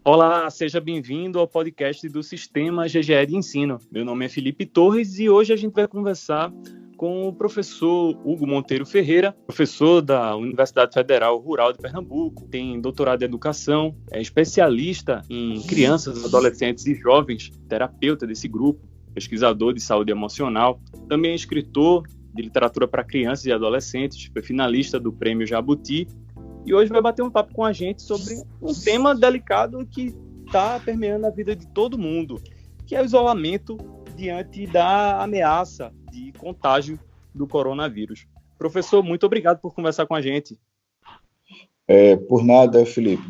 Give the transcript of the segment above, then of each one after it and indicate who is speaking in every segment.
Speaker 1: Olá, seja bem-vindo ao podcast do Sistema GGE de Ensino. Meu nome é Felipe Torres e hoje a gente vai conversar com o professor Hugo Monteiro Ferreira, professor da Universidade Federal Rural de Pernambuco, tem doutorado em educação, é especialista em crianças, adolescentes e jovens, terapeuta desse grupo, pesquisador de saúde emocional, também é escritor de literatura para crianças e adolescentes, foi finalista do Prêmio Jabuti, e hoje vai bater um papo com a gente sobre um tema delicado que está permeando a vida de todo mundo, que é o isolamento diante da ameaça de contágio do coronavírus. Professor, muito obrigado por conversar com a gente.
Speaker 2: Por nada, Felipe.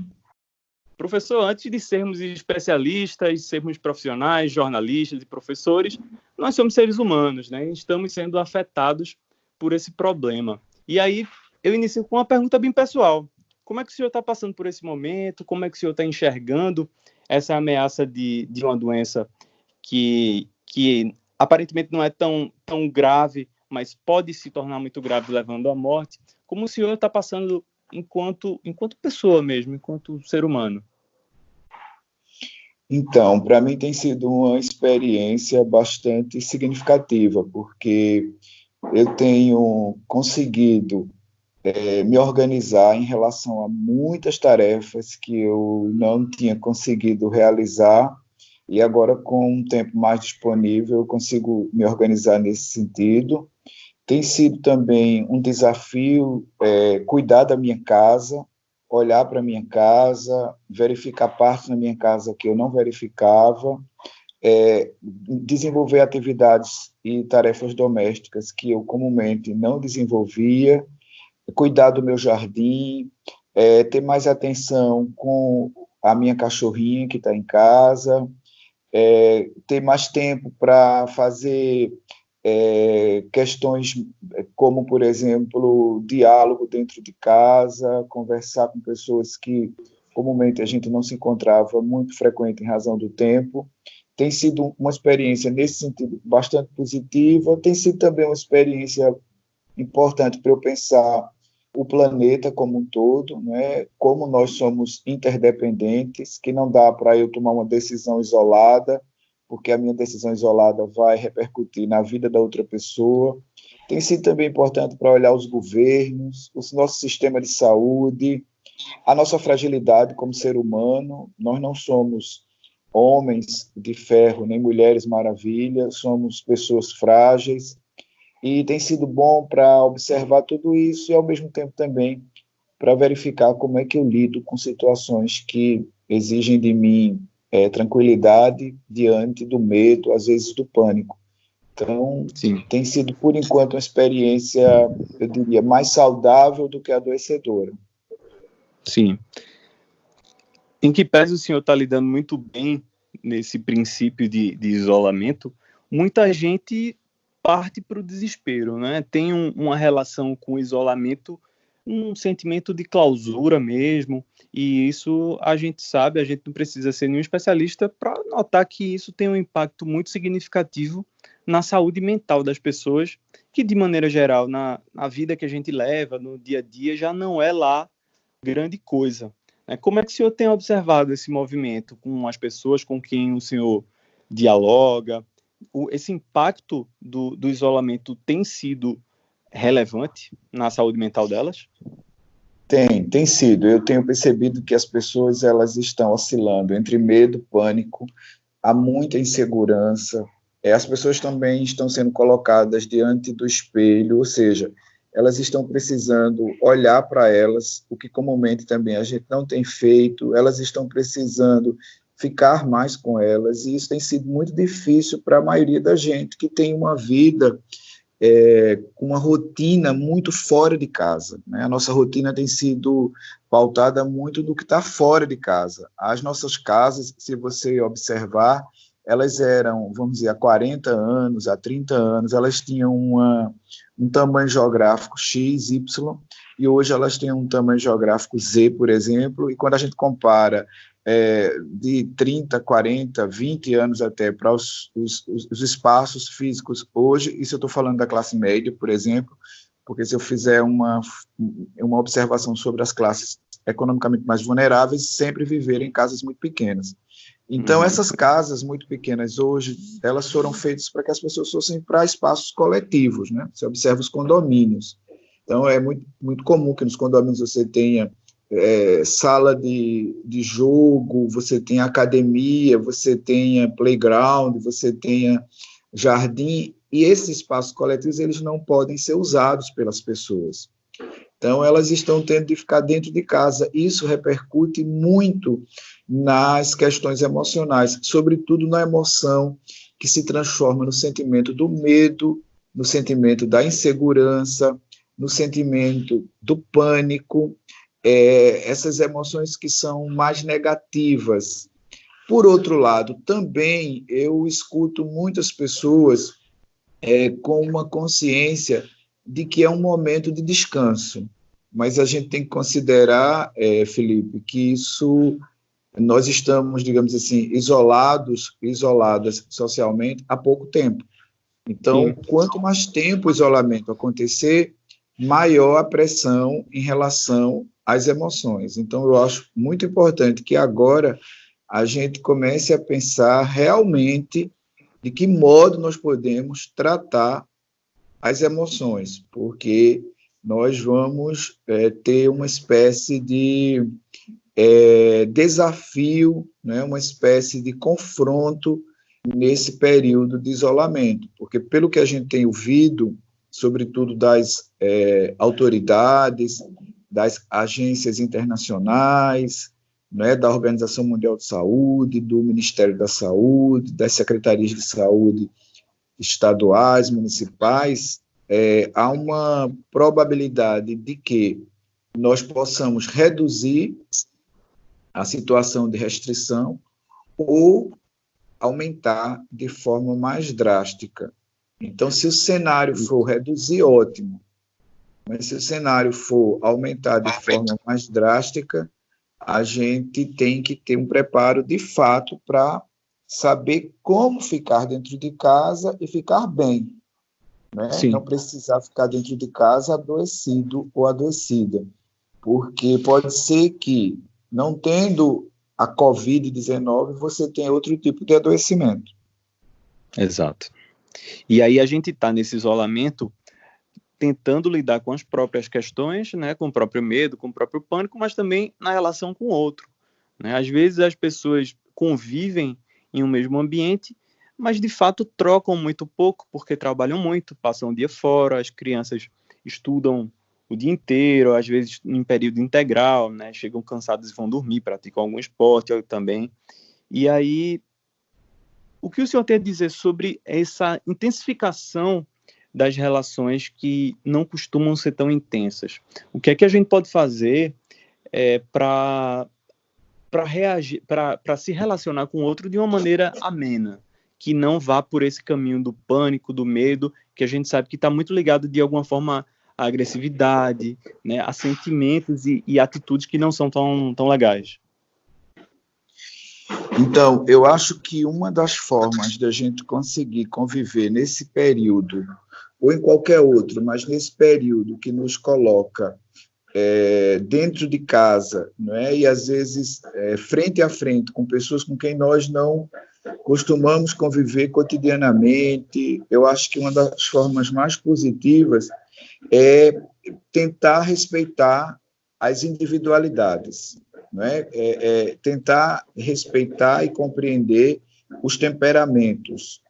Speaker 1: Professor, antes de sermos especialistas, sermos profissionais, jornalistas e professores, nós somos seres humanos, né? Estamos sendo afetados por esse problema. E aí, eu inicio com uma pergunta bem pessoal. Como é que o senhor está passando por esse momento? Como é que o senhor está enxergando essa ameaça de uma doença que aparentemente não é tão grave, mas pode se tornar muito grave, levando à morte? Como o senhor está passando enquanto pessoa mesmo, enquanto ser humano?
Speaker 2: Então, para mim tem sido uma experiência bastante significativa, porque eu tenho conseguido me organizar em relação a muitas tarefas que eu não tinha conseguido realizar, e agora, com um tempo mais disponível, eu consigo me organizar nesse sentido. Tem sido também um desafio cuidar da minha casa, olhar para a minha casa, verificar partes na minha casa que eu não verificava, desenvolver atividades e tarefas domésticas que eu comumente não desenvolvia, cuidar do meu jardim, ter mais atenção com a minha cachorrinha que está em casa, ter mais tempo para fazer questões como, por exemplo, diálogo dentro de casa, conversar com pessoas que comumente a gente não se encontrava muito frequente em razão do tempo. Tem sido uma experiência, nesse sentido, bastante positiva. Tem sido também uma experiência importante para eu pensar o planeta como um todo, né? Como nós somos interdependentes, que não dá para eu tomar uma decisão isolada, porque a minha decisão isolada vai repercutir na vida da outra pessoa. Tem sido também importante para olhar os governos, o nosso sistema de saúde, a nossa fragilidade como ser humano. Nós não somos homens de ferro, nem mulheres maravilha, somos pessoas frágeis, e tem sido bom para observar tudo isso e, ao mesmo tempo, também para verificar como é que eu lido com situações que exigem de mim tranquilidade diante do medo, às vezes do pânico. Então,
Speaker 1: Sim.
Speaker 2: Tem sido, por enquanto, uma experiência, eu diria, mais saudável do que adoecedora.
Speaker 1: Sim. Em que pese o senhor está lidando muito bem nesse princípio de isolamento, muita gente parte para o desespero, né? Tem uma relação com o isolamento, um sentimento de clausura mesmo, e isso a gente sabe, a gente não precisa ser nenhum especialista para notar que isso tem um impacto muito significativo na saúde mental das pessoas, que de maneira geral, na vida que a gente leva, no dia a dia, já não é lá grande coisa. Como é que o senhor tem observado esse movimento com as pessoas com quem o senhor dialoga? Esse impacto do isolamento tem sido relevante na saúde mental delas?
Speaker 2: Tem sido. Eu tenho percebido que as pessoas elas estão oscilando entre medo, pânico, há muita insegurança. As pessoas também estão sendo colocadas diante do espelho, ou seja, elas estão precisando olhar para elas, o que comumente também a gente não tem feito, elas estão precisando ficar mais com elas, e isso tem sido muito difícil para a maioria da gente que tem uma vida com uma rotina muito fora de casa, né? A nossa rotina tem sido pautada muito do que está fora de casa. As nossas casas, se você observar, elas eram, vamos dizer, há 40 anos, há 30 anos, elas tinham um tamanho geográfico X, Y, e hoje elas têm um tamanho geográfico Z, por exemplo, e quando a gente compara de 30, 40, 20 anos até para os espaços físicos hoje, isso eu estou falando da classe média, por exemplo, porque se eu fizer uma observação sobre as classes economicamente mais vulneráveis sempre viveram em casas muito pequenas. Então, essas casas muito pequenas hoje, elas foram feitas para que as pessoas fossem para espaços coletivos, né? Você observa os condomínios. Então, é muito comum que nos condomínios você tenha sala de jogo, você tenha academia, você tenha playground, você tenha jardim, e esses espaços coletivos eles não podem ser usados pelas pessoas. Então, elas estão tendo de ficar dentro de casa. Isso repercute muito nas questões emocionais, sobretudo na emoção que se transforma no sentimento do medo, no sentimento da insegurança, no sentimento do pânico, essas emoções que são mais negativas. Por outro lado, também eu escuto muitas pessoas com uma consciência de que é um momento de descanso, mas a gente tem que considerar, Felipe, que isso nós estamos, digamos assim, isoladas socialmente há pouco tempo. Então, quanto mais tempo o isolamento acontecer, maior a pressão em relação às emoções. Então, eu acho muito importante que agora a gente comece a pensar realmente de que modo nós podemos tratar as emoções, porque nós vamos ter uma espécie de desafio, né, uma espécie de confronto nesse período de isolamento, porque pelo que a gente tem ouvido, sobretudo das autoridades, das agências internacionais, né, da Organização Mundial de Saúde, do Ministério da Saúde, das secretarias de saúde estaduais, municipais, há uma probabilidade de que nós possamos reduzir a situação de restrição ou aumentar de forma mais drástica. Então, se o cenário for reduzir, ótimo. Mas se o cenário for aumentar de forma mais drástica, a gente tem que ter um preparo de fato para saber como ficar dentro de casa e ficar bem, né? Não precisar ficar dentro de casa adoecido ou adoecida, porque pode ser que, não tendo a Covid-19, você tenha outro tipo de adoecimento.
Speaker 1: Exato. E aí a gente está nesse isolamento tentando lidar com as próprias questões, né, com o próprio medo, com o próprio pânico, mas também na relação com o outro, né? Às vezes as pessoas convivem em um mesmo ambiente, mas de fato trocam muito pouco, porque trabalham muito, passam o dia fora, as crianças estudam o dia inteiro, às vezes em período integral, né? Chegam cansados e vão dormir, praticam algum esporte também. E aí, o que o senhor tem a dizer sobre essa intensificação das relações que não costumam ser tão intensas? O que é que a gente pode fazer para reagir, para se relacionar com o outro de uma maneira amena, que não vá por esse caminho do pânico, do medo, que a gente sabe que está muito ligado de alguma forma à agressividade, né, a sentimentos e atitudes que não são tão legais?
Speaker 2: Então, eu acho que uma das formas da gente conseguir conviver nesse período, ou em qualquer outro, mas nesse período que nos coloca dentro de casa, não é? E às vezes frente a frente com pessoas com quem nós não costumamos conviver cotidianamente, eu acho que uma das formas mais positivas é tentar respeitar as individualidades, não é? Tentar respeitar e compreender os temperamentos,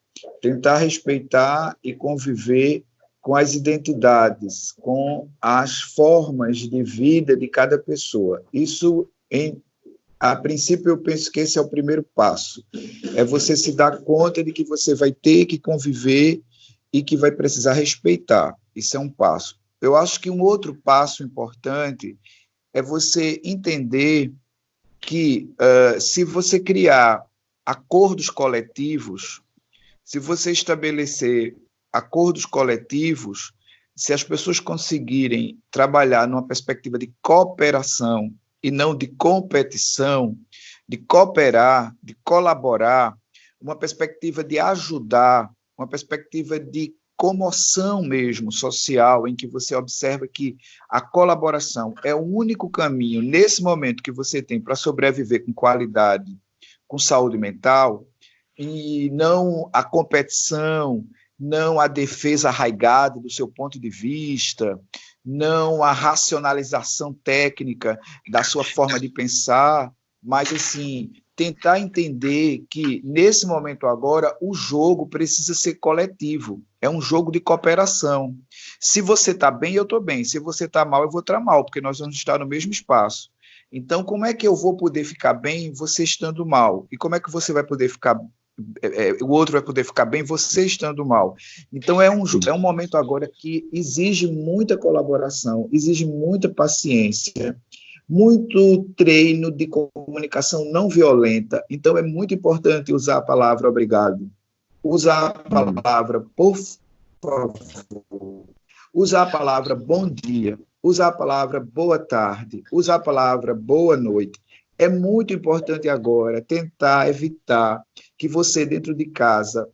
Speaker 2: tentar respeitar e conviver com as identidades, com as formas de vida de cada pessoa. Isso, a princípio, eu penso que esse é o primeiro passo. É você se dar conta de que você vai ter que conviver e que vai precisar respeitar. Isso é um passo. Eu acho que um outro passo importante é você entender que, se você criar acordos coletivos, se você estabelecer acordos coletivos, se as pessoas conseguirem trabalhar numa perspectiva de cooperação e não de competição, de cooperar, de colaborar, uma perspectiva de ajudar, uma perspectiva de comoção mesmo social, em que você observa que a colaboração é o único caminho, nesse momento, que você tem para sobreviver com qualidade, com saúde mental, e não a competição, não a defesa arraigada do seu ponto de vista, não a racionalização técnica da sua forma de pensar, mas, assim, tentar entender que, nesse momento agora, o jogo precisa ser coletivo, é um jogo de cooperação. Se você está bem, eu estou bem, se você está mal, eu vou estar mal, porque nós vamos estar no mesmo espaço. Então, como é que eu vou poder ficar bem você estando mal? E como é que você vai poder ficar o outro vai poder ficar bem você estando mal? Então, é um momento agora que exige muita colaboração, exige muita paciência, muito treino de comunicação não violenta. Então, é muito importante usar a palavra obrigado, usar a palavra por favor, usar a palavra bom dia, usar a palavra boa tarde, usar a palavra boa noite. É muito importante agora tentar evitar que você, dentro de casa,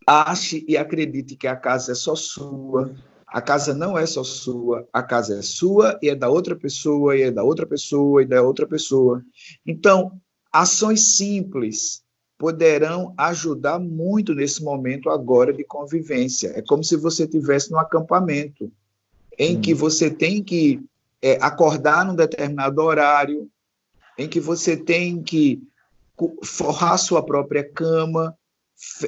Speaker 2: ache e acredite que a casa é só sua. A casa não é só sua, a casa é sua e é da outra pessoa, e é da outra pessoa, e da outra pessoa. Então, ações simples poderão ajudar muito nesse momento agora de convivência. É como se você estivesse num acampamento, em que você tem que acordar num determinado horário, em que você tem que forrar sua própria cama,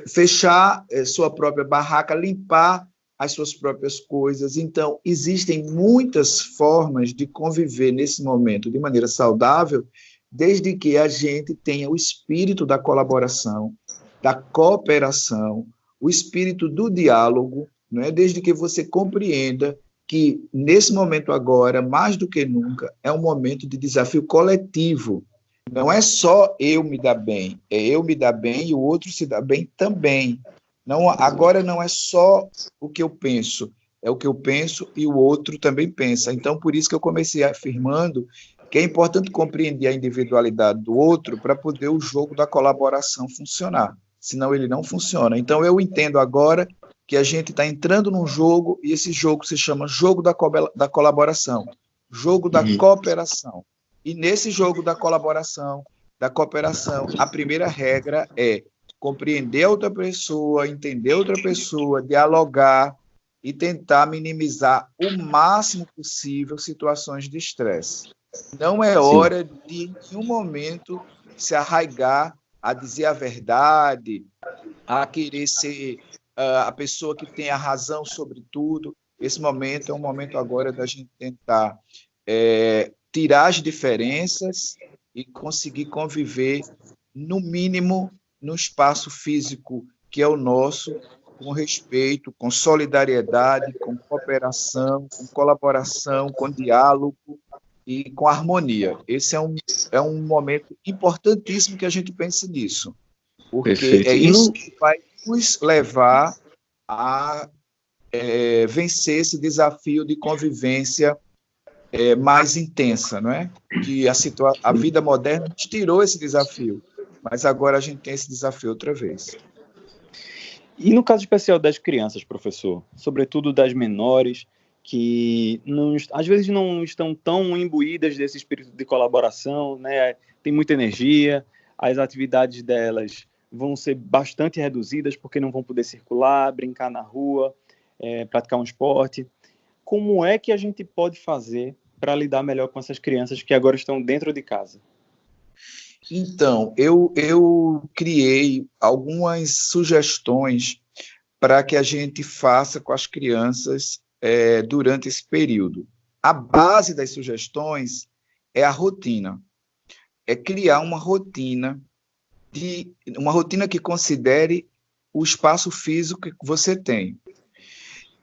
Speaker 2: fechar sua própria barraca, limpar as suas próprias coisas. Então, existem muitas formas de conviver nesse momento de maneira saudável, desde que a gente tenha o espírito da colaboração, da cooperação, o espírito do diálogo, né? Desde que você compreenda que, nesse momento agora, mais do que nunca, é um momento de desafio coletivo. Não é só eu me dar bem, é eu me dar bem e o outro se dar bem também. Não, agora não é só o que eu penso, é o que eu penso e o outro também pensa. Então, por isso que eu comecei afirmando que é importante compreender a individualidade do outro para poder o jogo da colaboração funcionar, senão ele não funciona. Então, eu entendo agora que a gente está entrando num jogo e esse jogo se chama jogo da colaboração, jogo da cooperação. E nesse jogo da colaboração, da cooperação, a primeira regra é compreender a outra pessoa, entender a outra pessoa, dialogar e tentar minimizar o máximo possível situações de estresse. Não é hora de, em nenhum momento, se arraigar a dizer a verdade, a querer ser a pessoa que tem a razão sobre tudo. Esse momento é um momento agora da gente tentar tirar as diferenças e conseguir conviver, no mínimo, no espaço físico que é o nosso, com respeito, com solidariedade, com cooperação, com colaboração, com diálogo e com harmonia. Esse é um momento importantíssimo que a gente pense nisso, porque Perfeito. É isso que vai nos levar a vencer esse desafio de convivência mais intensa, não é? Que a vida moderna nos tirou esse desafio, mas agora a gente tem esse desafio outra vez.
Speaker 1: E no caso especial das crianças, professor, sobretudo das menores, que às vezes não estão tão imbuídas desse espírito de colaboração, né? Tem muita energia, as atividades delas vão ser bastante reduzidas porque não vão poder circular, brincar na rua, praticar um esporte. Como é que a gente pode fazer para lidar melhor com essas crianças que agora estão dentro de casa?
Speaker 2: Então, eu criei algumas sugestões para que a gente faça com as crianças durante esse período. A base das sugestões é a rotina. É criar uma rotina que considere o espaço físico que você tem.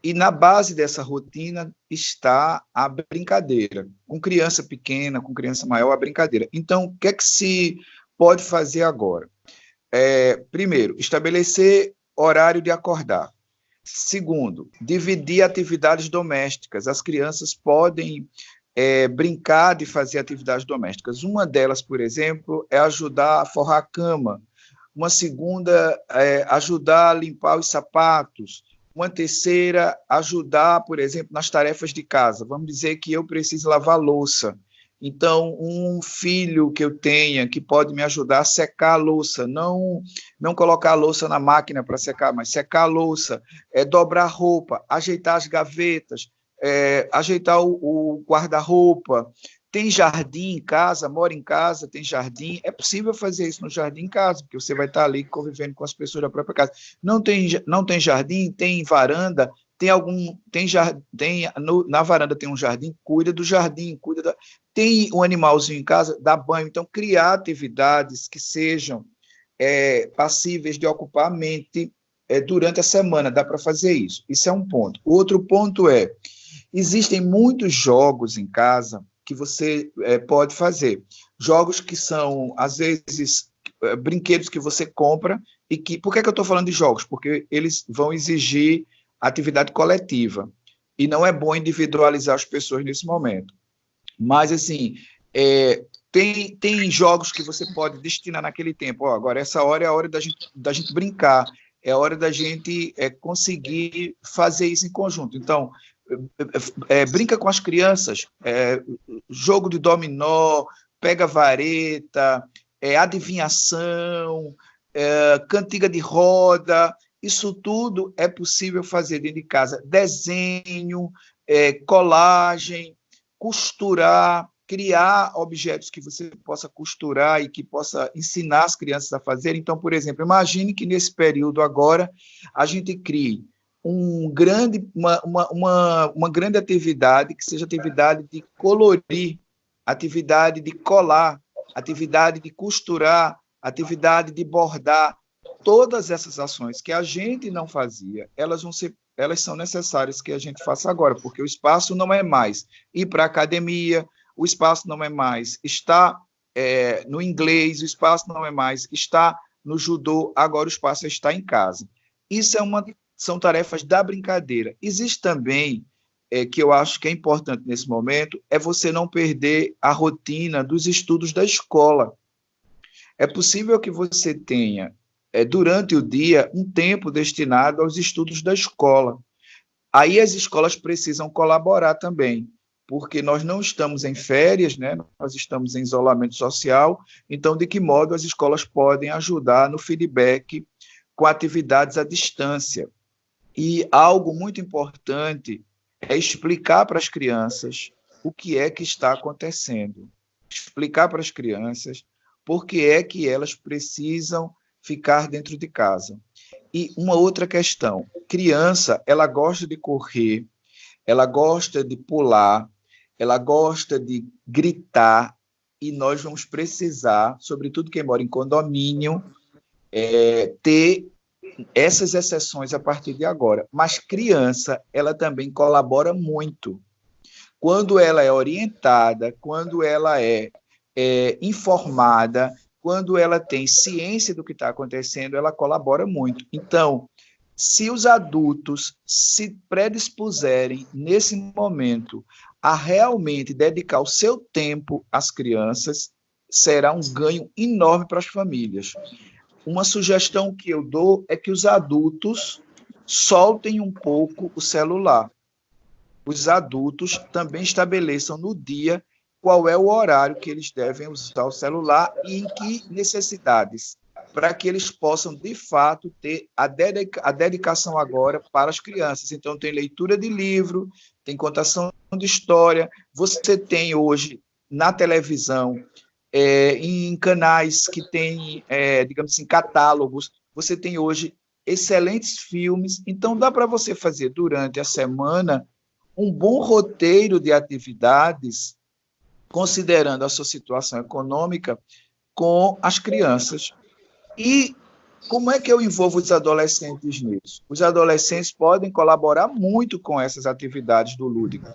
Speaker 2: E na base dessa rotina está a brincadeira. Com criança pequena, com criança maior, a brincadeira. Então, o que é que se pode fazer agora? Primeiro, estabelecer horário de acordar. Segundo, dividir atividades domésticas. As crianças podem brincar de fazer atividades domésticas. Uma delas, por exemplo, é ajudar a forrar a cama. Uma segunda é ajudar a limpar os sapatos. Uma terceira, ajudar, por exemplo, nas tarefas de casa. Vamos dizer que eu preciso lavar louça. Então, um filho que eu tenha que pode me ajudar a secar a louça, não colocar a louça na máquina para secar, mas secar a louça, dobrar roupa, ajeitar as gavetas, ajeitar o guarda-roupa. Tem jardim em casa, mora em casa, tem jardim. É possível fazer isso no jardim em casa, porque você vai estar ali convivendo com as pessoas da própria casa. Não tem jardim, tem varanda, na varanda tem um jardim, cuida do jardim, tem um animalzinho em casa, dá banho. Então, criar atividades que sejam passíveis de ocupar a mente durante a semana, dá para fazer isso. Isso é um ponto. O outro ponto existem muitos jogos em casa que você pode fazer. Jogos que são, às vezes, brinquedos que você compra e que... Por que eu estou falando de jogos? Porque eles vão exigir atividade coletiva e não é bom individualizar as pessoas nesse momento. Mas, assim, tem jogos que você pode destinar naquele tempo. Agora, essa hora é a hora da gente brincar, é a hora da gente conseguir fazer isso em conjunto. Então, brinca com as crianças, jogo de dominó, pega vareta, adivinhação, cantiga de roda, isso tudo é possível fazer dentro de casa. Desenho, colagem, costurar, criar objetos que você possa costurar e que possa ensinar as crianças a fazer. Então, por exemplo, imagine que nesse período agora a gente crie uma grande atividade, que seja atividade de colorir, atividade de colar, atividade de costurar, atividade de bordar. Todas essas ações que a gente não fazia, elas são necessárias que a gente faça agora, porque o espaço não é mais ir para a academia, o espaço não é mais estar no inglês, o espaço não é mais estar no judô, agora o espaço é estar em casa. Isso são tarefas da brincadeira. Existe também, que eu acho que é importante nesse momento, é você não perder a rotina dos estudos da escola. É possível que você tenha, durante o dia, um tempo destinado aos estudos da escola. Aí as escolas precisam colaborar também, porque nós não estamos em férias, né? Nós estamos em isolamento social, então de que modo as escolas podem ajudar no feedback com atividades à distância? E algo muito importante é explicar para as crianças o que é que está acontecendo. Explicar para as crianças por que é que elas precisam ficar dentro de casa. E uma outra questão, criança, ela gosta de correr, ela gosta de pular, ela gosta de gritar, e nós vamos precisar, sobretudo quem mora em condomínio, ter essas exceções a partir de agora. Mas criança, ela também colabora muito. Quando ela é orientada, quando ela é informada, quando ela tem ciência do que está acontecendo, ela colabora muito. Então, se os adultos se predispuserem nesse momento a realmente dedicar o seu tempo às crianças, será um ganho enorme para as famílias. Uma sugestão que eu dou é que os adultos soltem um pouco o celular. Os adultos também estabeleçam no dia qual é o horário que eles devem usar o celular e em que necessidades, para que eles possam, de fato, ter a dedicação agora para as crianças. Então, tem leitura de livro, tem contação de história, você tem hoje, na televisão, em canais que têm, digamos assim, catálogos, você tem hoje excelentes filmes, então dá para você fazer durante a semana um bom roteiro de atividades, considerando a sua situação econômica, com as crianças. E como é que eu envolvo os adolescentes nisso? Os adolescentes podem colaborar muito com essas atividades do lúdico.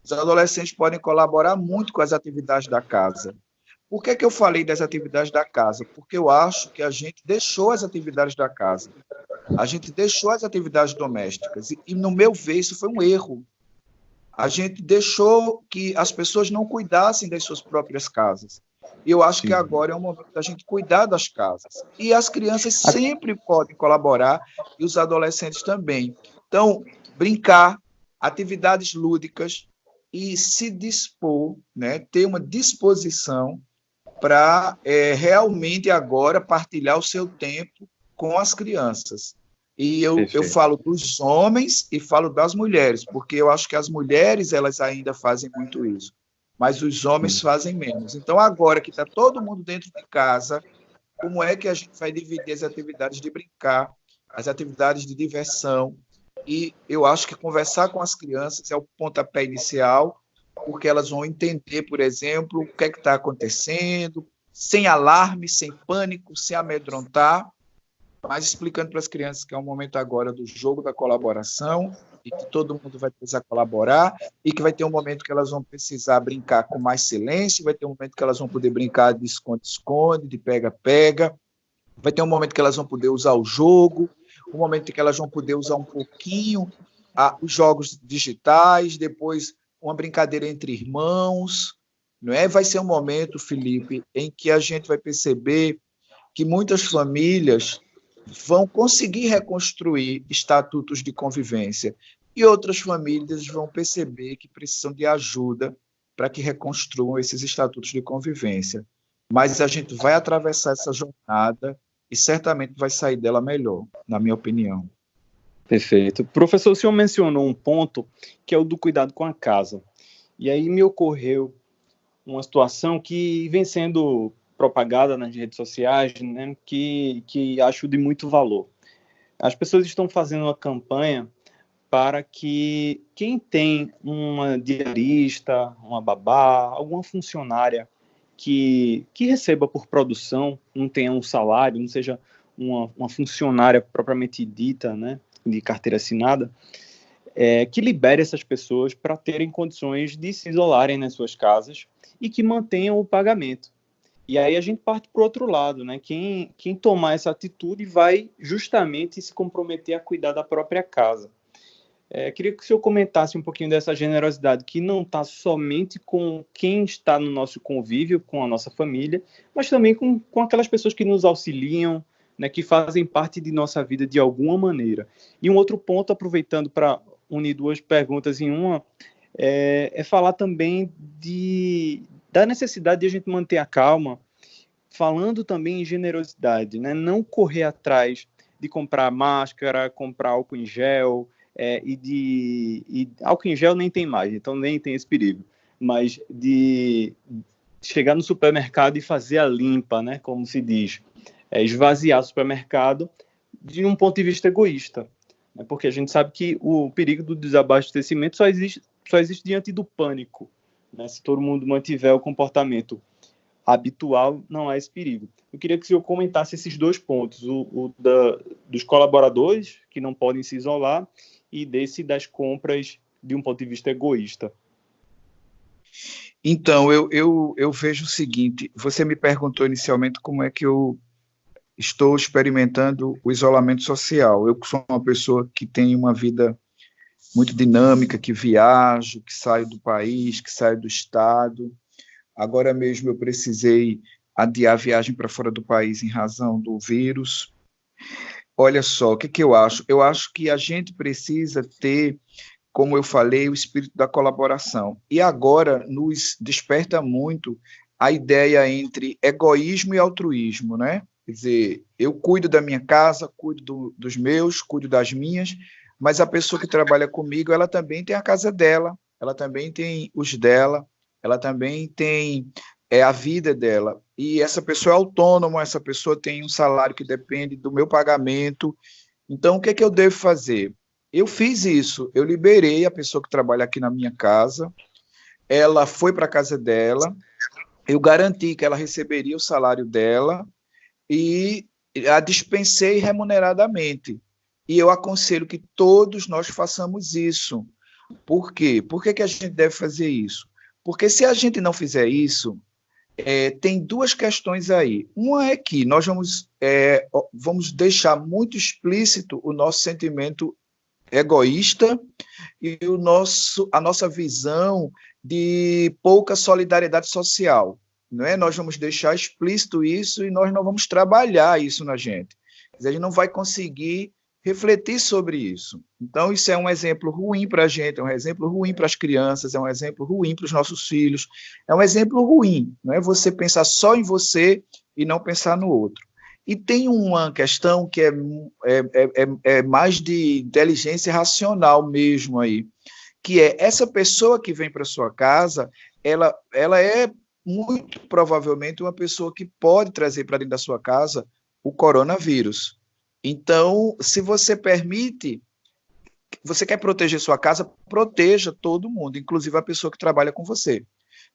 Speaker 2: Os adolescentes podem colaborar muito com as atividades da casa. Por que eu falei das atividades da casa? Porque eu acho que a gente deixou as atividades da casa. A gente deixou as atividades domésticas. E no meu ver, isso foi um erro. A gente deixou que as pessoas não cuidassem das suas próprias casas. E eu acho que agora é o momento da gente cuidar das casas. E as crianças sempre podem colaborar, e os adolescentes também. Então, brincar, atividades lúdicas e se dispor, né, ter uma disposição para realmente agora partilhar o seu tempo com as crianças. E eu falo dos homens e falo das mulheres, porque eu acho que as mulheres elas ainda fazem muito isso, mas os homens fazem menos. Então, agora que está todo mundo dentro de casa, como é que a gente vai dividir as atividades de brincar, as atividades de diversão? E eu acho que conversar com as crianças é o pontapé inicial, porque elas vão entender, por exemplo, o que é que está acontecendo, sem alarme, sem pânico, sem amedrontar, mas explicando para as crianças que é um momento agora do jogo da colaboração e que todo mundo vai precisar colaborar e que vai ter um momento que elas vão precisar brincar com mais silêncio, vai ter um momento que elas vão poder brincar de esconde-esconde, de pega-pega, vai ter um momento que elas vão poder usar o jogo, um momento que elas vão poder usar um pouquinho os jogos digitais, depois uma brincadeira entre irmãos, não é? Vai ser um momento, Felipe, em que a gente vai perceber que muitas famílias vão conseguir reconstruir estatutos de convivência e outras famílias vão perceber que precisam de ajuda para que reconstruam esses estatutos de convivência. Mas a gente vai atravessar essa jornada e certamente vai sair dela melhor, na minha opinião.
Speaker 1: Perfeito. Professor, o senhor mencionou um ponto que é o do cuidado com a casa. E aí me ocorreu uma situação que vem sendo propagada nas redes sociais, né, que acho de muito valor. As pessoas estão fazendo uma campanha para que quem tem uma diarista, uma babá, alguma funcionária que receba por produção, não tenha um salário, não seja uma funcionária propriamente dita, né, de carteira assinada, que libere essas pessoas para terem condições de se isolarem nas suas casas e que mantenham o pagamento. E aí a gente parte para o outro lado, né? Quem tomar essa atitude vai justamente se comprometer a cuidar da própria casa. Queria que o senhor comentasse um pouquinho dessa generosidade, que não está somente com quem está no nosso convívio, com a nossa família, mas também com aquelas pessoas que nos auxiliam, né, que fazem parte de nossa vida de alguma maneira. E um outro ponto, aproveitando para unir duas perguntas em uma, é falar também da necessidade de a gente manter a calma, falando também em generosidade, né? Não correr atrás de comprar máscara, comprar álcool em gel, e álcool em gel nem tem mais, então nem tem esse perigo, mas de chegar no supermercado e fazer a limpa, né? Como se diz, esvaziar o supermercado de um ponto de vista egoísta, né? Porque a gente sabe que o perigo do desabastecimento só existe diante do pânico, né? Se todo mundo mantiver o comportamento habitual, não há esse perigo. Eu queria que o senhor comentasse esses dois pontos, dos colaboradores que não podem se isolar e das compras de um ponto de vista egoísta.
Speaker 2: Então, eu vejo o seguinte, você me perguntou inicialmente como é que eu estou experimentando o isolamento social. Eu sou uma pessoa que tem uma vida muito dinâmica, que viajo, que saio do país, que saio do estado. Agora mesmo eu precisei adiar a viagem para fora do país em razão do vírus. Olha só, o que eu acho? Eu acho que a gente precisa ter, como eu falei, o espírito da colaboração. E agora nos desperta muito a ideia entre egoísmo e altruísmo, né? Quer dizer, eu cuido da minha casa, cuido dos meus, cuido das minhas, mas a pessoa que trabalha comigo, ela também tem a casa dela, ela também tem os dela, ela também tem a vida dela. E essa pessoa é autônoma, essa pessoa tem um salário que depende do meu pagamento. Então, o que é que eu devo fazer? Eu fiz isso, eu liberei a pessoa que trabalha aqui na minha casa, ela foi para a casa dela, eu garanti que ela receberia o salário dela e a dispensei remuneradamente. E eu aconselho que todos nós façamos isso. Por quê? Por que a gente deve fazer isso? Porque se a gente não fizer isso, tem duas questões aí. Uma é que nós vamos deixar muito explícito o nosso sentimento egoísta e a nossa visão de pouca solidariedade social. Não é? Nós vamos deixar explícito isso e nós não vamos trabalhar isso na gente. A gente não vai conseguir refletir sobre isso. Então, isso é um exemplo ruim para a gente, é um exemplo ruim para as crianças, é um exemplo ruim para os nossos filhos, é um exemplo ruim, não é você pensar só em você e não pensar no outro. E tem uma questão que é mais de inteligência racional mesmo aí, que é essa pessoa que vem para sua casa, ela é muito provavelmente uma pessoa que pode trazer para dentro da sua casa o coronavírus. Então, se você permite, você quer proteger sua casa, proteja todo mundo, inclusive a pessoa que trabalha com você.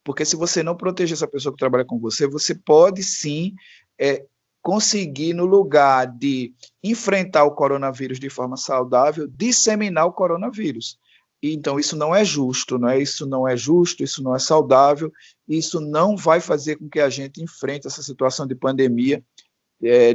Speaker 2: Porque se você não proteger essa pessoa que trabalha com você, você pode sim conseguir, no lugar de enfrentar o coronavírus de forma saudável, disseminar o coronavírus. Então, isso não é justo, não é? Isso não é justo, isso não é saudável, isso não vai fazer com que a gente enfrente essa situação de pandemia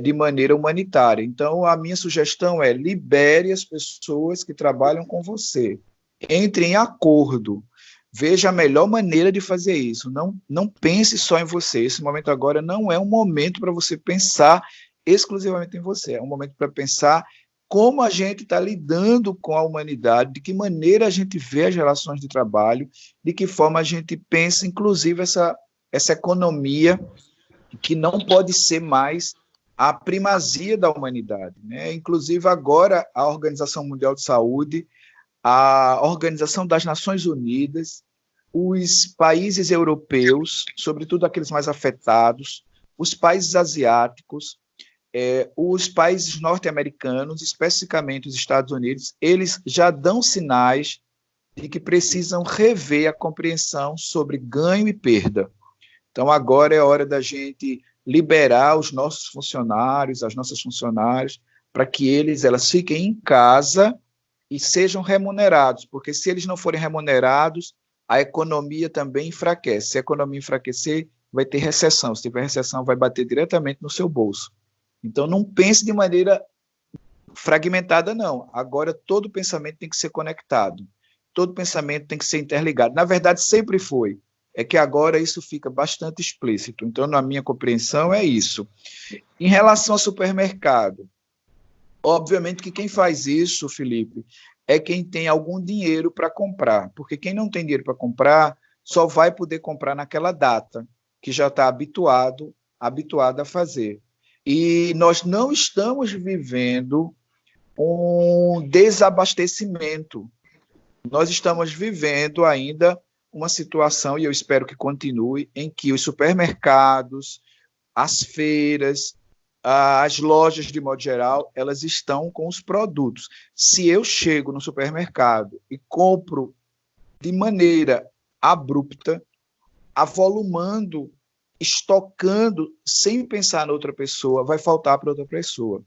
Speaker 2: de maneira humanitária. Então, a minha sugestão é libere as pessoas que trabalham com você. Entre em acordo. Veja a melhor maneira de fazer isso. Não pense só em você. Esse momento agora não é um momento para você pensar exclusivamente em você. É um momento para pensar como a gente está lidando com a humanidade, de que maneira a gente vê as relações de trabalho, de que forma a gente pensa, inclusive, essa economia que não pode ser mais a primazia da humanidade, né? Inclusive, agora, a Organização Mundial de Saúde, a Organização das Nações Unidas, os países europeus, sobretudo aqueles mais afetados, os países asiáticos, os países norte-americanos, especificamente os Estados Unidos, eles já dão sinais de que precisam rever a compreensão sobre ganho e perda. Então, agora é hora da gente liberar os nossos funcionários, as nossas funcionárias, para que elas fiquem em casa e sejam remunerados, porque se eles não forem remunerados, a economia também enfraquece. Se a economia enfraquecer, vai ter recessão. Se tiver recessão, vai bater diretamente no seu bolso. Então, não pense de maneira fragmentada, não. Agora, todo pensamento tem que ser conectado. Todo pensamento tem que ser interligado. Na verdade, sempre foi. É que agora isso fica bastante explícito. Então, na minha compreensão, é isso. Em relação ao supermercado, obviamente que quem faz isso, Felipe, é quem tem algum dinheiro para comprar, porque quem não tem dinheiro para comprar só vai poder comprar naquela data, que já está habituado a fazer. E nós não estamos vivendo um desabastecimento. Nós estamos vivendo ainda uma situação, e eu espero que continue, em que os supermercados, as feiras, as lojas, de modo geral, elas estão com os produtos. Se eu chego no supermercado e compro de maneira abrupta, avolumando, estocando, sem pensar na outra pessoa, vai faltar para outra pessoa.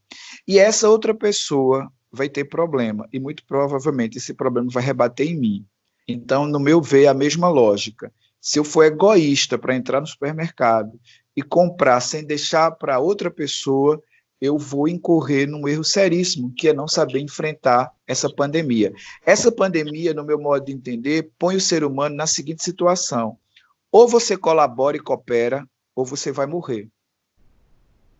Speaker 2: E essa outra pessoa vai ter problema, e muito provavelmente esse problema vai rebater em mim. Então, no meu ver, é a mesma lógica. Se eu for egoísta para entrar no supermercado e comprar sem deixar para outra pessoa, eu vou incorrer num erro seríssimo, que é não saber enfrentar essa pandemia. Essa pandemia, no meu modo de entender, põe o ser humano na seguinte situação: ou você colabora e coopera, ou você vai morrer.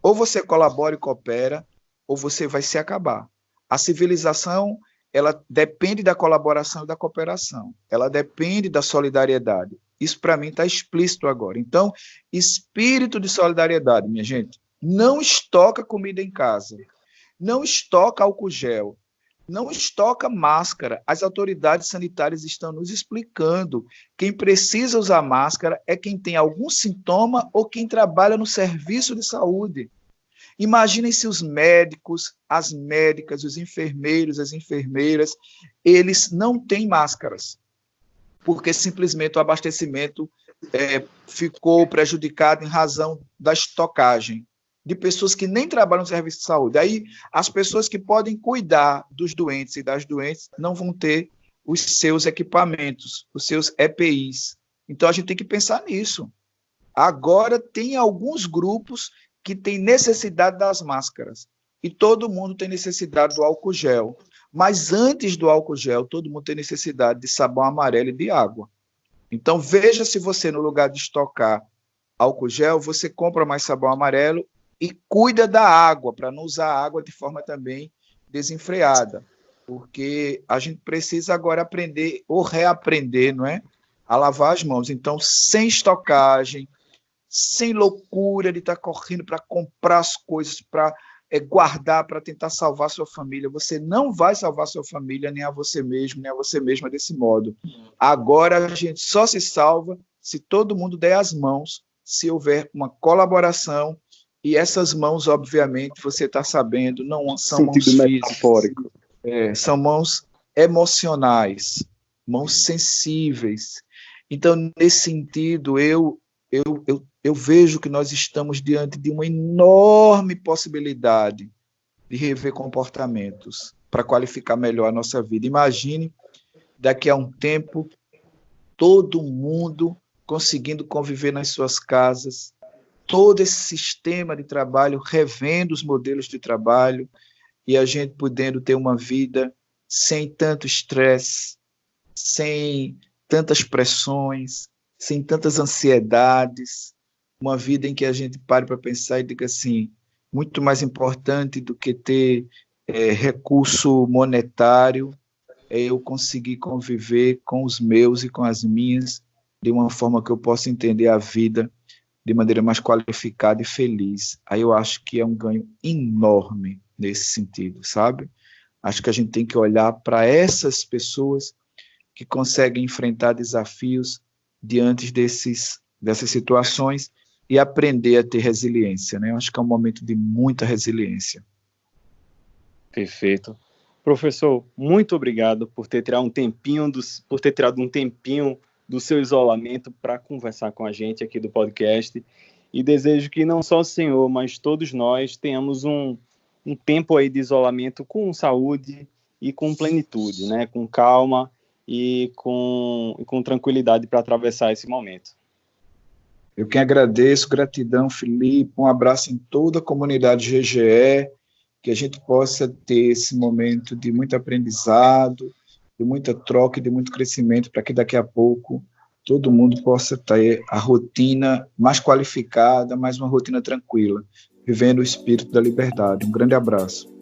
Speaker 2: Ou você colabora e coopera, ou você vai se acabar. A civilização, ela depende da colaboração e da cooperação. Ela depende da solidariedade. Isso, para mim, está explícito agora. Então, espírito de solidariedade, minha gente. Não estoca comida em casa. Não estoca álcool gel. Não estoca máscara. As autoridades sanitárias estão nos explicando. Quem precisa usar máscara é quem tem algum sintoma ou quem trabalha no serviço de saúde. Imaginem se os médicos, as médicas, os enfermeiros, as enfermeiras, eles não têm máscaras, porque simplesmente o abastecimento ficou prejudicado em razão da estocagem de pessoas que nem trabalham no serviço de saúde. Aí, as pessoas que podem cuidar dos doentes e das doentes não vão ter os seus equipamentos, os seus EPIs. Então, a gente tem que pensar nisso. Agora, tem alguns grupos que têm necessidade das máscaras, e todo mundo tem necessidade do álcool gel. Mas antes do álcool gel, todo mundo tem necessidade de sabão amarelo e de água. Então, veja se você, no lugar de estocar álcool gel, você compra mais sabão amarelo e cuida da água, para não usar a água de forma também desenfreada, porque a gente precisa agora aprender ou reaprender, não é? A lavar as mãos. Então, sem estocagem, sem loucura de estar correndo para comprar as coisas, para guardar, para tentar salvar sua família. Você não vai salvar sua família, nem a você mesmo, nem a você mesma desse modo. Agora a gente só se salva se todo mundo der as mãos, se houver uma colaboração, e essas mãos, obviamente, você está sabendo, não são mãos físicas, são mãos emocionais, mãos sensíveis. Então, nesse sentido, eu vejo que nós estamos diante de uma enorme possibilidade de rever comportamentos para qualificar melhor a nossa vida. Imagine, daqui a um tempo, todo mundo conseguindo conviver nas suas casas, todo esse sistema de trabalho, revendo os modelos de trabalho, e a gente podendo ter uma vida sem tanto estresse, sem tantas pressões, sem tantas ansiedades, uma vida em que a gente pare para pensar e diga assim, muito mais importante do que ter recurso monetário, é eu conseguir conviver com os meus e com as minhas de uma forma que eu possa entender a vida de maneira mais qualificada e feliz. Aí eu acho que é um ganho enorme nesse sentido, sabe? Acho que a gente tem que olhar para essas pessoas que conseguem enfrentar desafios diante dessas situações e aprender a ter resiliência, né? Eu acho que é um momento de muita resiliência.
Speaker 1: Perfeito. Professor, muito obrigado por ter tirado um tempinho do seu isolamento para conversar com a gente aqui do podcast, e desejo que não só o senhor, mas todos nós tenhamos um tempo aí de isolamento com saúde e com plenitude, né? Com calma e com tranquilidade para atravessar esse momento.
Speaker 2: Eu que agradeço, gratidão, Felipe, um abraço em toda a comunidade GGE, que a gente possa ter esse momento de muito aprendizado, de muita troca e de muito crescimento, para que daqui a pouco todo mundo possa ter a rotina mais qualificada, mais uma rotina tranquila, vivendo o espírito da liberdade. Um grande abraço.